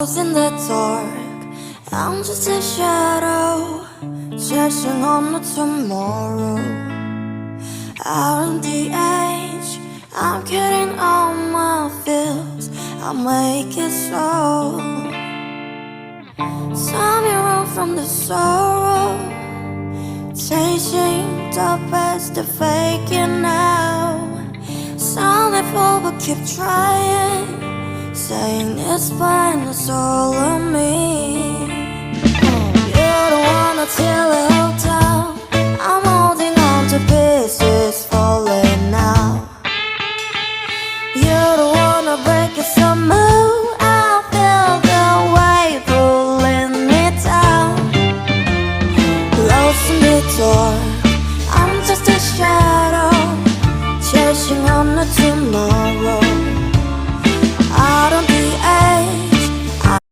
In the dark, I'm just a shadow chasing on the tomorrow. Out in the age, I'm getting all my feels, I make it so. Time you run from the sorrow, chasing the best of faking now. Some people but keep trying, saying it's fine, it's all